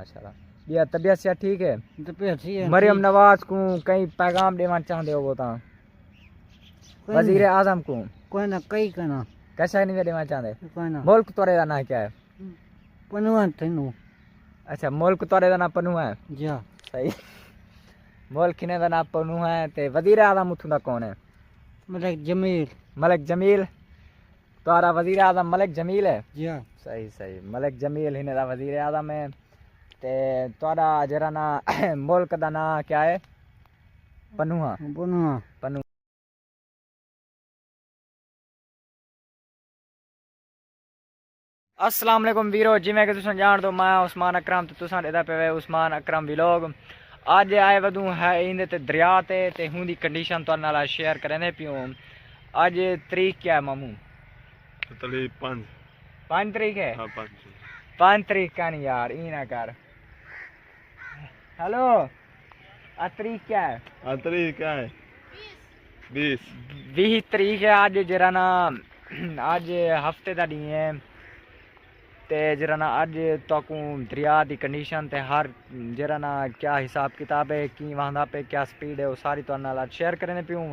माशाल्लाह। ये तबीयत से ठीक है? तबीयत ठीक है। मरियम नवाज को कई पैगाम देना चाहते हो वो ता वजीर आजम को कोई ना कई करना कैसा नहीं देना चाहते? कोई ना मुल्क तोरे का ना क्या है? पनुआ तेनू। अच्छा मुल्क तोरे का ना पनु है? जी सही। मुल्क किने का ना पनु है ते वजीर आजम उठू दा कौन है? मलिक जमील। मलिक जमील तारा वजीर आजम मलिक जमील है? जी सही सही मलिक जमील हिने दा वजीर आजम है ते तारा जरा ना मुल्क दा ना क्या है? पनुआ। पनुआ पनु अस्सलाम वालेकुम वीरो जिवें कि तुसां जान दो मैं उस्मान अकरम ते तुसां एदा पे उस्मान अकरम व्लॉग अज आए वदू है इंदे ते दरिया ते हुंदी कंडीशन तुहाडे नाल शेयर करने पियो। अज तरीक क्या है मामू? तली 5 तरीक है। हाँ 5 तरीक का नहीं यार ई ना कर। हेलो आज तरीक क्या है? तरीक क्या है? 20 तरीक है आज जरा ना आज हफ्ते का डी है ते जरा ना अज तकू दरिया की कंडीशन ते हर जरा ना क्या हिसाब किताब है कि वहां पे क्या स्पीड है वो सारी तो नाल शेयर करने पियूँ।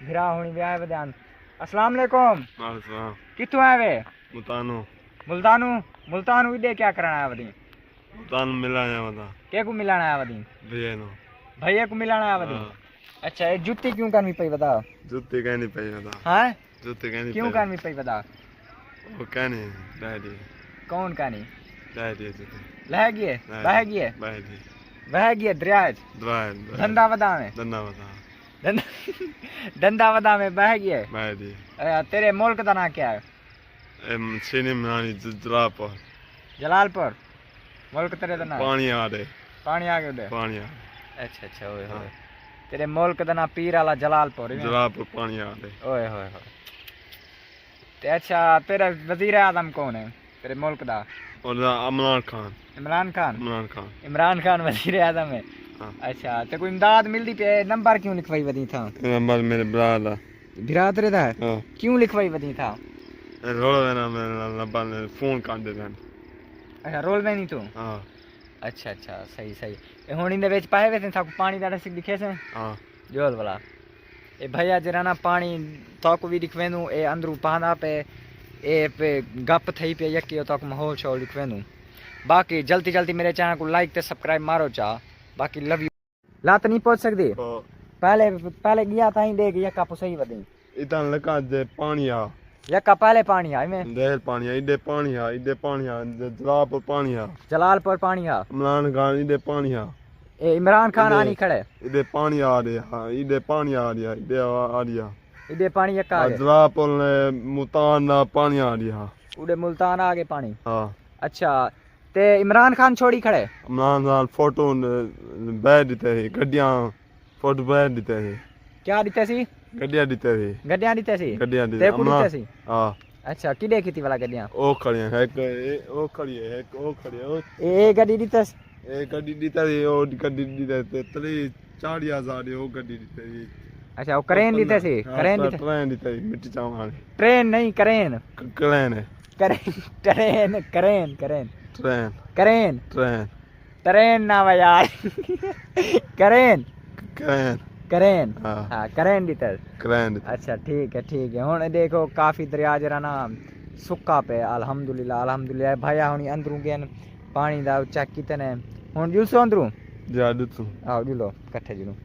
भिरा हुणी भी आए बयान। अस्सलाम वालेकुम। कितों आए वे? मुल्तानो। मुल्तानू मुल्तानू इधे क्या करना है वदी? मुल्तान मिलाया वदा के को मिलाना है वदी? भैया नो भैया को मिलाना है वदी। अच्छा ये जुत्ती क्यों करनी पई बता? जुत्ती कहनी पई वदा। हां जुत्ती कहनी क्यों करनी पई बता? वो कहनी डैडी कौन कहनी? डैडी जुत्ती लह गई बह गई डैडी बह गई दरिया द्वार धंधा वदा में धंधा वदा धंधा वदा में बह गई डैडी। तेरे मुल्क का नाम क्या है? सीनी मनानी जलालपुर। जलालपुर मुल्क तेरे का नाम? पानी आ रहे पानी आ गए उधर? पानी आ अच्छा अच्छा ओए होए तेरे मुल्क का नाम पीर वाला जलालपुर है? जलालपुर पानी आ रहे ओए होए होए ते अच्छा तेरा वजीर आजम कौन है तेरे मुल्क का? और इमरान खान। इमरान खान? इमरान खान। इमरान खान वजीर आजम है। हाँ। अच्छा तो कोई इमदाद मिलती पे नंबर क्यों लिखवाई वदी था? नंबर मेरे ब्रादा बिरादर दा है? हाँ क्यों लिखवाई वदी था? रोल देना मेरे नंबर ने फोन कर दे देन। अच्छा रोल में नहीं तू? हाँ अच्छा अच्छा सही सही हुण इंदे विच पाए वे था पानी दा रस लिखे से? हाँ जोल वाला ए भैया जरा ना पानी तक भी लिखवेंदू ए अंदरू पाना पे ए पे गप थई पे यकी तक माहौल शोल लिखवेंदू। बाकी जल्दी जल्दी मेरे चैनल को लाइक ते सब्सक्राइब मारो चा। बाकी लव यू। लात नहीं पहुंच सकती पहले पहले गया था ही देख यका पुसई वदी इतना लगा दे पानी आ यका पहले पानी आ में देर पानी आ इधर पानी आ इधर पानी आ जलालपुर पानी आ जलालपुर पानी आ इमरान खान इधर पानी आ ए इमरान खान आनी खड़े इधर पानी आ रहे हाँ इधर पानी आ रहा इधर आ रहा इधे पानी यका आ गया जलालपुर ने मुल्तान ना पानी आ रहा उड़े मुल्तान आ गए पानी। हाँ अच्छा ते इमरान खान छोड़ी खड़े इमरान खान फोटो बैठ देते है गड्डियां फोटो बैठ देते है क्या दिते सी? गड्डियां देते है गड्डियां दिते सी? गड्डियां ते देते को दिते सी? हाँ अच्छा किडे खेती वाला गड्डियां? ओ खड़ी है एक ओ खड़ी है एक ओ खड़ी है ए गड्डी दिते एक गड्डी देता है ओ गड्डी देता है तले 40,000 ओ गड्डी देता है। अच्छा वो करेन दिते सी? करेन दिते ट्रेन देता है मिट्टी चावल ट्रेन नहीं करेन क्रेन है करेन ट्रेन करेन करेन ट्रेन करेन ट्रेन ट्रेन ना वा यार करेन क्रेन करेन हाँ हाँ करेन दिते क्रेन अच्छा ठीक है हुण देखो काफी दरिया जरा ना सुक्का पे अल्हम्दुलिल्लाह अल्हम्दुलिल्लाह भैया हुणी अंदरू गए पानी दा चेक कीते ने हुण जुलसो अंदरू जादू तू आओ जुलो कट्ठे जुलो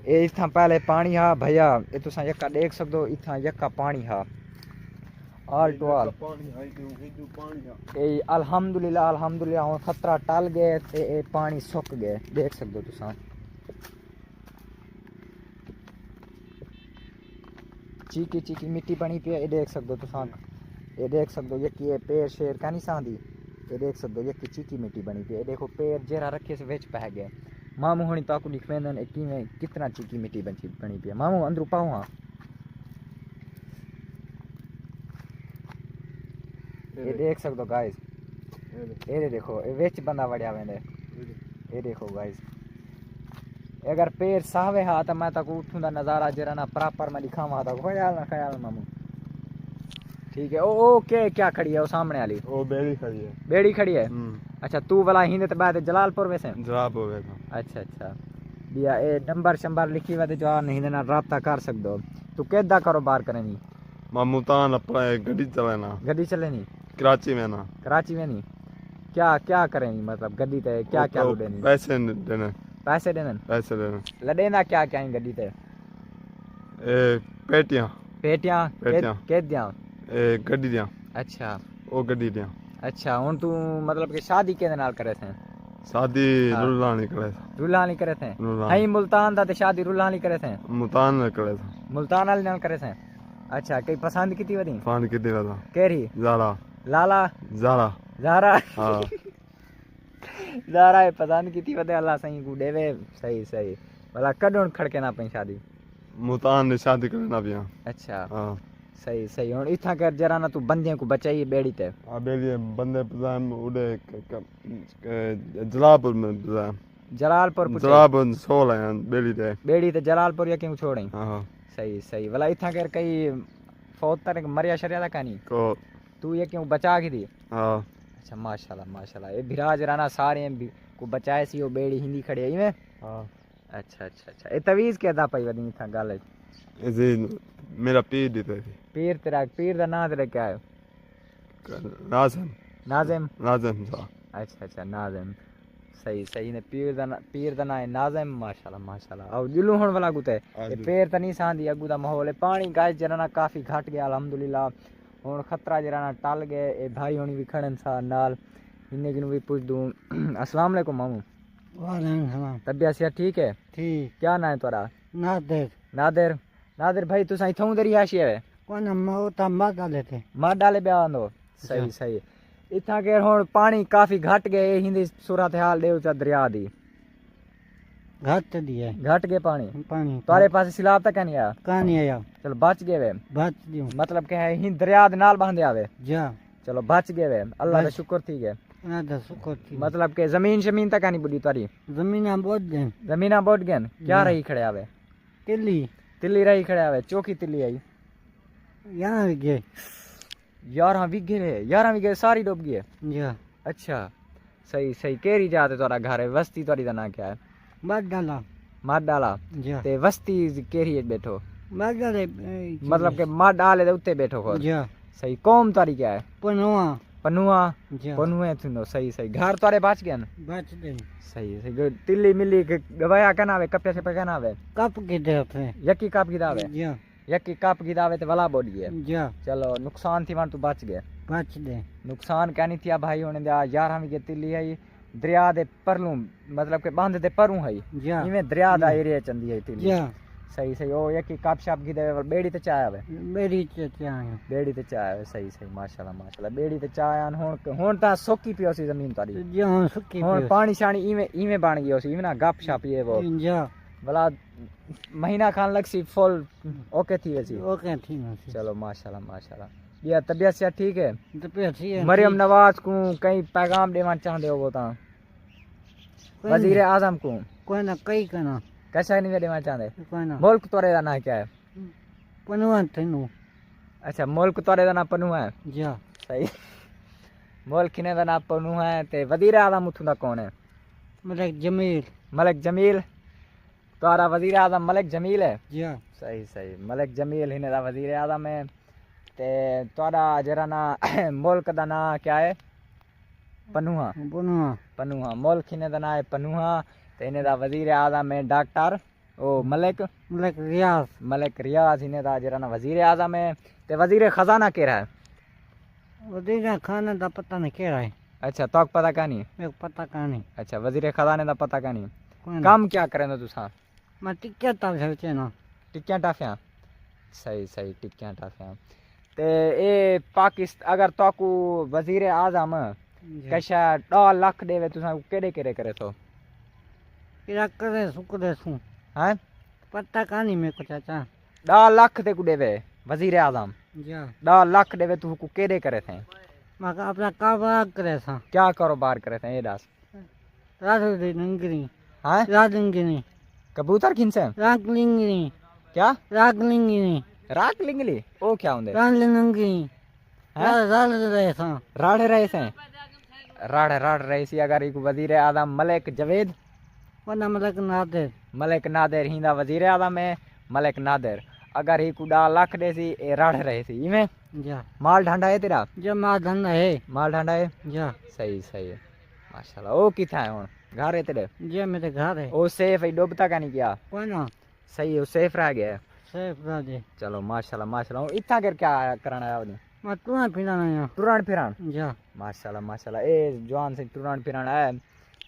ए इथां पहले पानी हा भैया ए तुसां यक्का देख सकदो इथां यक्का पानी हा ऑल टू ऑल पानी है जो पानी है ए अल्हम्दुलिल्लाह अल्हम्दुलिल्लाह हुण खतरा टल गए ते ए पानी सुक गए देख सकदो तुसां चीकी चीकी मिट्टी बनी पे ए देख सकदो तुसां ए देख सकदो यक्की ए पेड़ शेर का नहीं सांदी ये देख सकते हो यक्की चीकी मिट्टी बनी पी है देखो पैर जरा रखे से विच पै गए मामू हुणी ताकू लिखवेंदन किवें कितना चीकी मिट्टी बनी पी है मामू अंदरू पाओ हाँ ये देख सकते हो गाइस ये देखो ये विच बंदा वड़िया वेंदे ये देखो गाइस अगर पैर सावे हा तो मैं ताकू उठूं दा नज़ारा जरा ना प्रॉपर मैं दिखावा था ख्याल ना मामू ठीक है ओ क्या खड़ी है वो सामने वाली वो बेड़ी खड़ी है। बेड़ी खड़ी है। अच्छा तू वाला हिंद ते बाद जलालपुर वैसे जवाब हो गया। अच्छा अच्छा बिया ए नंबर शंबर लिखी हुआ ते जो नहीं देना राब्ता कर सकते हो। तू केदा कारोबार करेनी मैं मुल्तान अपना गड्डी चलाना। गड्डी चले नहीं कराची में ना। कराची में नहीं क्या क्या करेनी मतलब गड्डी ते क्या क्या देनी पैसे देने। पैसे देने पैसे देने लडेना क्या क्या है गड्डी ते पेटियां पेटियां के दियां गड्डी दियां। अच्छा वो गड्डी दियां। अच्छा हुन तू मतलब कि शादी केदे नाल करे थे शादी हाँ। रुल्ला नहीं करे। रुल्ला नहीं करे थे रुल्ला हई मुल्तान दा ते शादी रुल्ला नहीं करे थे मुल्तान में करे। मुल्तान वाले नाल करे थे। अच्छा कई पसंद की वदी फान कितने वाला केरी ज़ारा लाला ज़ारा ज़ारा हाँ ज़ारा है पसंद की वदे अल्लाह सही को देवे सही सही भला कदों खड़के ना पई शादी मुल्तान ने शादी करना पिया। अच्छा हाँ सही सही हुन इथा कर जरा ना तू बंदे को बचाई बेड़ी ते बेली बंदे पजाम उड़े जलालपुर में पजाम जलालपुर जलालपुर 16 हैं बेड़ी ते जलालपुर या क्यों छोड़ई हाँ सही सही भला इथा कर कई फौत तरह मरिया शरिया दा कहानी को तू ये क्यों बचा की दी हाँ अच्छा माशाल्लाह माशाल्लाह ये भिराज राना सारे को बचाए सी वो बेड़ी हिंदी खड़ी आई में हाँ अच्छा अच्छा अच्छा ये तवीज के दा पई वदी इथा गल इसे मेरा पीर देते थे। पीर दा नाम तेरा क्या है नाज़िम नाज़िम नाज़िम सा। अच्छा अच्छा नाज़िम सही सही ने पीर दा नाम है नाज़िम माशाल्लाह माशाल्लाह और दिलू होने वाला गुते ये पैर त नहीं सांदी अगू दा माहौल है पानी गाइस जरा ना काफी घट गया अल्हम्दुलिल्लाह हुन खतरा जरा ना टल गए ए भाई होनी भी खड़न सा नाल इन्ने किनु भी पूछ दूं अस्सलाम वालेकुम मामू वालेकुम सलाम तबियत से ठीक है ठीक क्या नाम है तोरा नादिर नादिर नादिर भाई तू साई थऊ दरी हाशी है कोन मौता मत डाले थे मार डाले बया आंदो सही सही इथा के हुन पानी काफी घट गए हिंदी सूरत हाल देव चा दरिया दी घट दिए घट गए पानी तारे पास सिलाब तक नहीं आया कहानी आया चलो बच गए वे बच दियो मतलब के है हिंद दरिया दे नाल बंधे आवे जा चलो बच गए वे अल्लाह का बच। शुक्र थी गए ना दा सुको थी मतलब के जमीन शमीन तक नहीं बुढ़ी तारी जमीना बहुत दे जमीना बोट गए क्या हाँ। रही खड़े आवे तिल्ली तिल्ली रही खड़े आवे चौकी तिल्ली आई यहाँ गए 11 विघे सारी डूब गई है जा अच्छा सही सही केरी जाते तोरा घर है वस्ती तोरी दा ना क्या है बच डाला मार डाला जा ते वस्ती केरी बैठो बच डाले मतलब के मार डाले दे उत्ते बैठो हो जा सही कौम तारी क्या है पनवा पनुआ जा पनुए थींदो सही सही घर तारे बच गया न बच दे सही सही तिल्ली मिल्ली के गवाया कनावे कपे से कनावे कप के दे थे यकी कप की दावे जा यकी कप की दावे ते वला बोड गया जा चलो नुकसान थी वन तू बच गया बच दे नुकसान क्या नहीं थिया भाई होने दिया 11 विघे तिल्ली है दरिया दे परलू मतलब के बांध दे परू है जा इवें दरिया दा एरिया चंदी है तिल्ली जा सही सही ओ यकी कप शप की देवे बेड़ी ते चाय आवे मेरी चाहे बेड़ी ते चाय आवे सही सही माशाल्लाह माशाल्लाह बेड़ी ते चाय आन हुन ता सोकी पियो सी जमीन तारी जा सुकी हुन पानी शानी इवें बन गयो सी इवें ना गप शप ये वो जा भला महीना खान लग सी फुल ओके थी वैसी ओके ठीक है चलो माशाल्लाह माशाल्लाह ये तबीयत से ठीक है तो पे ठीक है मरियम नवाज को कई पैगाम देना चाहते हो वो ता वजीर आजम को कोई ना कई करना कैसा नहीं देना चाहते कोई ना मुल्क तोरे दा ना क्या है पनवा तेनु अच्छा मुल्क तोरे दा ना पनु है जा सही मुल्क किने दा ना पनु है ते वजीर आजम उथुं दा कौन है मलिक जमील तारा वजीर आजम मलिक जमील है जा सही सही मलिक जमील हिने दा वजीर आजम है ते तारा जरा ना मुल्क दा ना क्या है पनुहा पनवा पनुहा मुल्क हिने दा ना है पनुहा ते इने दा वजीर आजम है डॉक्टर ओ मलिक मलिक रियाज हिने दा जरा ना वजीर आजम है ते वजीर खजाना केरा है वजीर खाना दा पता नहीं केड़ा है अच्छा तो पता का नहीं मेरे को पता कहानी अच्छा वजीर खजाने दा पता का नहीं कोई ना काम क्या करें तुसा मैं टिक्का ताल सोचे ना टिक्कियां टाफियां सही सही टिक्कियां टाफियां ते ए पाकिस्तान अगर ताकू वजीर आजम कैसा 2 लाख देवे तुसा केड़े केड़े करे तो केड़ा करे सुक दे सु हैं पता कहानी मेरे को चाचा 2 लाख ते को देवे वजीर आजम जा 2 लाख देवे तू को केड़े करे थे मैं अपना कारोबार करे सा क्या कारोबार करे थे ये दास रात दे नंगरी हैं रागलिंगनी कबूतर खिनसे रागलिंगनी क्या रागलिंगनी राख लिंगली ओ क्या होंदे रागलिंगनी राल रहे सा राढ़ रहे से राढ़ रहे सी अगर एक वजीर आजम मलिक जवेद वरना मलक नादिर मलिक नादिर हिंदा वजीर आजम है मलिक नादिर अगर ही कुड़ा लाख दे सी ए राढ़ रहे सी इवें जा माल ढांडा है तेरा जो मां धन है माल ढांडा है जा सही सही है माशाल्लाह ओ किथा है हुन घर है तेरे जे मेरे घर है ओ सेफ है डूबता का नहीं किया कोई ना सही है सेफ रह गया है सेफ राजे चलो माशाल्लाह माशाल्लाह इतना कर क्या करना है आपने मैं तू पीना नहीं टुरान फिरान जा माशाल्लाह माशाल्लाह ए जवान से टुरान फिरान है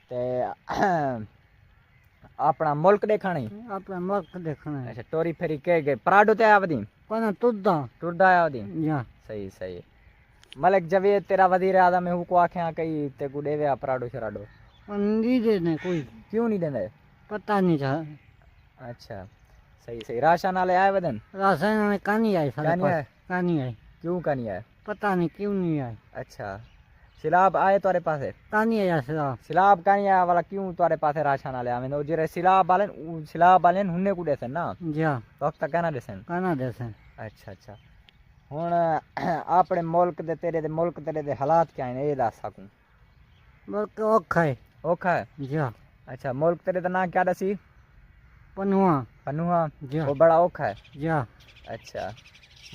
ते अपना मुल्क देखना ही अपना मुल्क देखना है अच्छा टोरी फेरी के गए पराडो ते आया वदी कोई ना तुदा टुरदा आया वदी जा सही सही मलिक जवेद तेरा वजीर आजम में हुको आखे कई ते को देवे पराडो शराडो नहीं देने कोई क्यों नहीं देंदे पता नहीं था अच्छा सही सही राशन वाले आए वदन राशन में कहानी आई क्या सारे नहीं आए पास कहानी आई क्यों का नहीं आए पता नहीं क्यों नहीं आई अच्छा सिलाब आए तुम्हारे पास कहानी आया सरा सिलाब का नहीं आया वाला क्यों तुम्हारे पास राशन वाले आवे नो जेरे सिलाब वाले हुन्ने को देसन ना जा वक्त कहना देसन कहना देसन अच्छा अच्छा हुन अपने मुल्क तेरे दे हालात क्या हैं ये दस सकूं मुल्क औखा है ओखा है जा अच्छा मुल्क तेरे दा नाम क्या दसी पनुआ पन्नुहा जा वो बड़ा औखा है जा अच्छा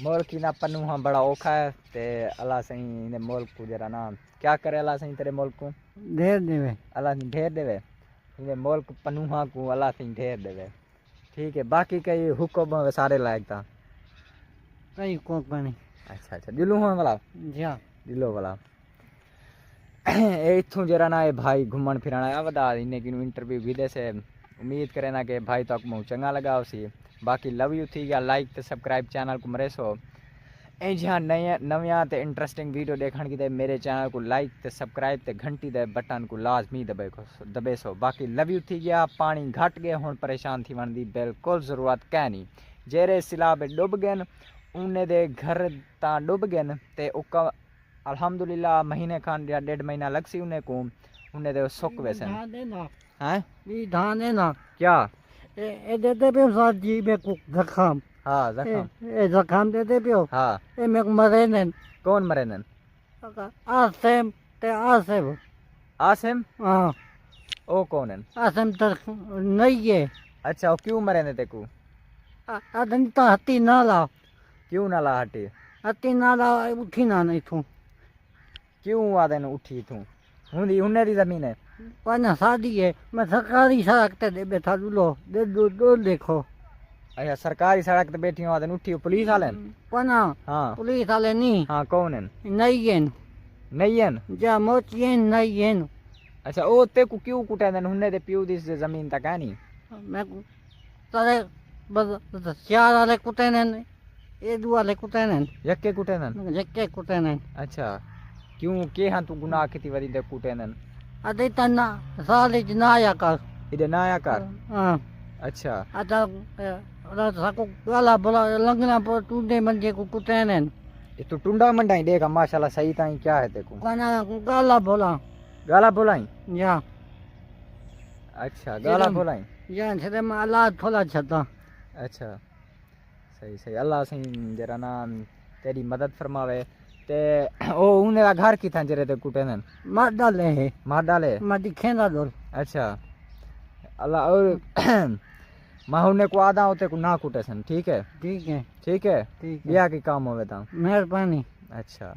मुल्क की ना पन्नुहा बड़ा औखा है ते अल्लाह सही ने मुल्क को जरा ना क्या करे अल्लाह सही तेरे मुल्क को ढेर देवे अल्लाह सही ढेर देवे इने मुल्क पन्नुहा को अल्लाह सही ढेर देवे ठीक है बाकी कई हुक्म सारे लायक था कई को पानी अच्छा अच्छा दिलू होने वाला जा दिलो वाला इथों जरा ना ये भाई घूमन फिरन आया वदा इन्हें की इंटरव्यू भी से उम्मीद करे ना कि भाई तक मुँह चंगा लगा उसी बाकी लव यू थी गया लाइक ते सब्सक्राइब चैनल को मरे सो ऐं जहाँ नविया ते इंटरेस्टिंग वीडियो देखने की मेरे चैनल को लाइक ते सब्सक्राइब ते घंटी दे बटन को लाजमी दबे सो बाकी लव यू थी गया पानी घट गए हुण परेशान थी वन दी बिल्कुल ज़रूरत कै नहीं जेरे सिलाब डुब गए उन्हें दे घर ता डुब गए ते उका अल्हम्दुलिल्लाह महीने खान या 1.5 महीना लग सी उन्हें को उन्हें दे सुक वैसे हैं भी धान है ना क्या ए देते पे साथ जी में को जखाम हाँ जख्म ए जखाम देते पे हाँ ए में मरे ने कौन मरे नन आसेम ते आसेम आसिम हां ओ कौन है आसेम तो नहीं है अच्छा वो क्यों मरे ने तेको आदन तो हती ना ला क्यों ना ला हटी हती ना ला उठी ना नहीं तू क्यों आदन उठी तू हुंदी हुन्ने दी जमीन है पाना शादी है मैं सरकारी सड़क ते दे बैठा दूलो दे दो देखो अच्छा सरकारी सड़क पे बैठी हूँ आदन उठी पुलिस वाले पाना हाँ पुलिस वाले नहीं हाँ कौन है नहीं है नहीं है जा मोचिए नहीं है अच्छा ओ तेको क्यों कुटे देन हुन्ने दे प्यू दी जमीन तक है नहीं मैं तारे बस चार वाले कुत्ते ने ये दो वाले कुत्ते ने यक्के कुटे देन जक्के कुत्ते ने अच्छा क्यों के हाँ तू गुनाह किती वरी दे कुटे देन अदे तना साले जना आया कर इधर ना आया कर हां अच्छा आता साको गाला बोला लंगना पर टूटे मंजे को कुत्ते ने ये तो टुंडा मंडाई देखा माशाल्लाह सही ताई क्या है तेको काना गाला बोला गाला बोलाई या अच्छा गाला बोलाई या छे में अल्लाह थोला छता अच्छा सही सही अल्लाह सही जरा ना तेरी मदद फरमावे ते ओ उन्हें घर की था जरे ते कुटे नन मार डाले है मार डाले मैं दिखेंदा दो अच्छा अल्लाह और माँ उन्हें को आदा होते को ना कुटे सन ठीक है ठीक है ठीक है ठीक है बिया की काम होवे ता मेहरबानी अच्छा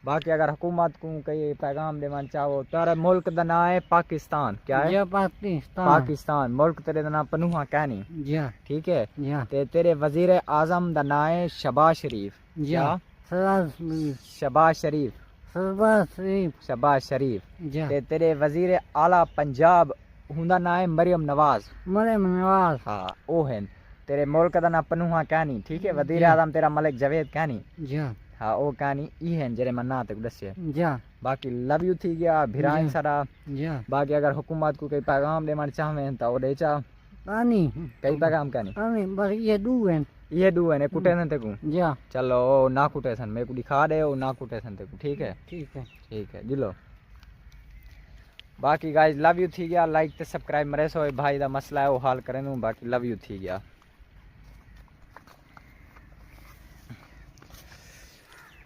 बाकी अगर हुकूमत को कई पैगाम देवन चाहो तारा मुल्क दा नाम है पाकिस्तान क्या है या पाकिस्तान पाकिस्तान मुल्क तेरे दा नाम पनुहा कहनी या ठीक है या ते तेरे वजीर आजम दा नाम है शबाज शरीफ या शबाज शरीफ शबाज शरीफ या ते तेरे वजीर आला पंजाब हुंदा नाम है मरियम नवाज मरियम नवाज हाँ ओ है तेरे मुल्क दा नाम पनुहा कहनी ठीक है वजीर आजम तेरा मलिक जवेद कहनी या हाँ ओ कहानी ई है जरे मैं ना तक दस्य या बाकी लव यू थी गया भिराइन सारा या बाकी अगर हुकूमत को कई पैगाम देना चाहें तो वो दे चा पानी कई पैगाम कहनी पानी बस ये दू हैं ये दू है ने कुटे सन तेको या चलो ओ ना कुटे सन मेरे को दिखा दे ओ ना कुटे सन तेको ठीक है ठीक है दिलो बाकी गाइस लव यू थी गया लाइक ते सब्सक्राइब मरे सो भाई दा मसला है वो हाल करें बाकी लव यू थी गया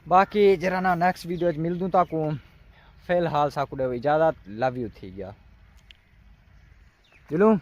बाकी जरा ना नेक्स्ट वीडियो मिल दूँ ताकू फिलहाल साकू इजाज़त लव यू थी गया जुलूं।